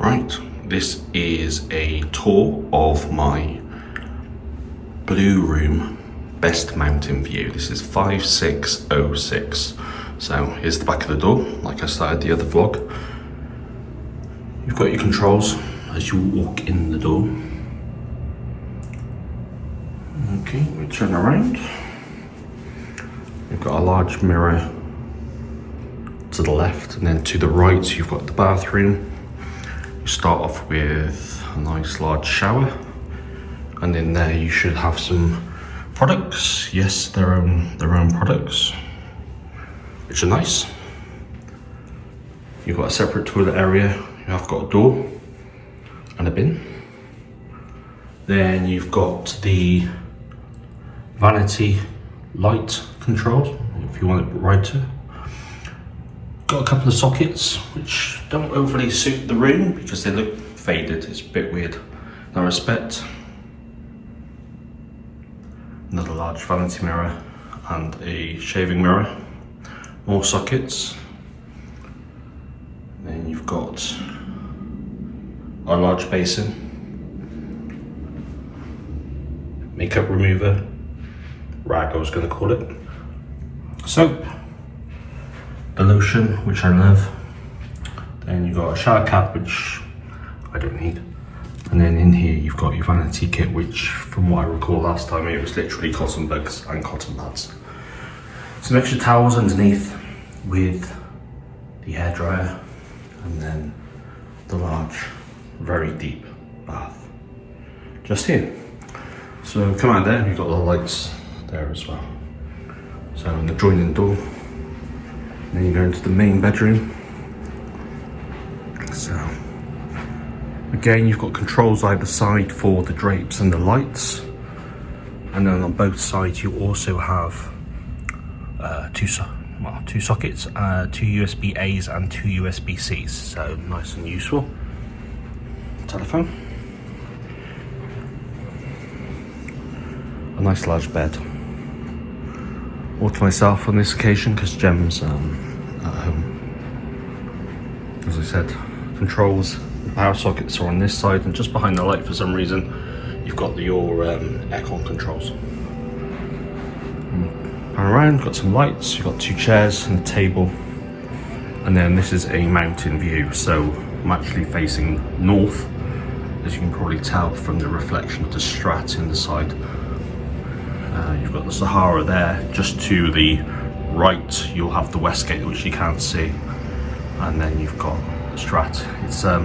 Right, this is a tour of my Blue room best mountain view. This is 5606. So here's the back of the door, like I started the other vlog. You've got your controls as you walk in the door. Okay, we turn around. You've got a large mirror to the left, and then to the right you've got the bathroom. You start off with a nice large shower, and in there you should have some products. Yes, their own products, which are nice. You've got a separate toilet area. You have got a door and a bin. Then you've got the vanity light control if you want it brighter. Got a couple of sockets which don't overly suit the room because they look faded. It's a bit weird in that respect. Another large vanity mirror and a shaving mirror. More sockets. Then you've got a large basin, makeup remover, rag I was going to call it, soap, the lotion, which I love. Then you've got a shower cap, which I don't need. And then in here you've got your vanity kit, which from what I recall last time it was literally cotton buds and cotton pads. Some extra towels underneath with the hairdryer, and then the large, very deep bath just here. So come out there, you've got the lights there as well. So in the joining door, then you go into the main bedroom. So again, you've got controls either side for the drapes and the lights, and then on both sides you also have two sockets, two USB A's and two USB C's. So nice and useful. Telephone. A nice large bed. All to myself on this occasion because Gem's at home. As I said, controls, the power sockets are on this side, and just behind the light for some reason you've got your aircon controls. Pan around, got some lights, you've got two chairs and a table, and then this is a mountain view, so I'm actually facing north, as you can probably tell from the reflection of the Strat in the side. You've got the Sahara there. Just to the right you'll have the Westgate, which you can't see, and then you've got the Strat. It's a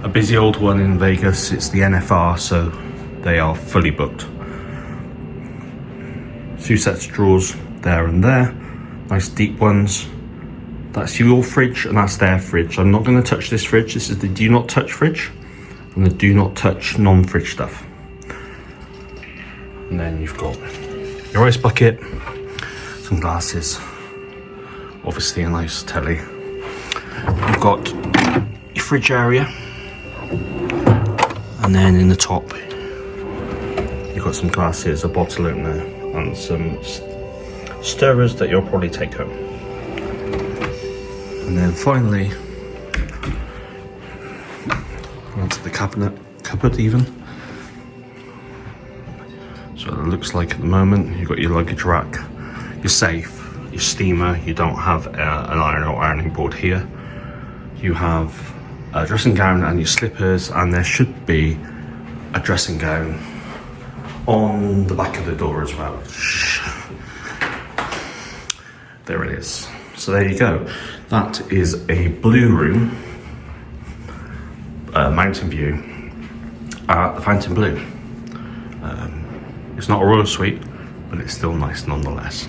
busy old one in Vegas. It's the NFR, so they are fully booked. Two sets of drawers there and there, nice deep ones. That's your fridge and that's their fridge. I'm not going to touch this fridge. This is the do not touch fridge and the do not touch non-fridge stuff. And then you've got your ice bucket, some glasses, obviously a nice telly. You've got your fridge area, and then in the top you've got some glasses, a bottle opener, and some stirrers that you'll probably take home. And then finally, onto the cupboard even. So it looks like at the moment you've got your luggage rack, your safe, your steamer. You don't have an iron or ironing board here. You have a dressing gown and your slippers, and there should be a dressing gown on the back of the door as well. There it is. So there you go. That is a Blue room mountain view at the Fontainebleau. It's not a royal suite, but it's still nice nonetheless.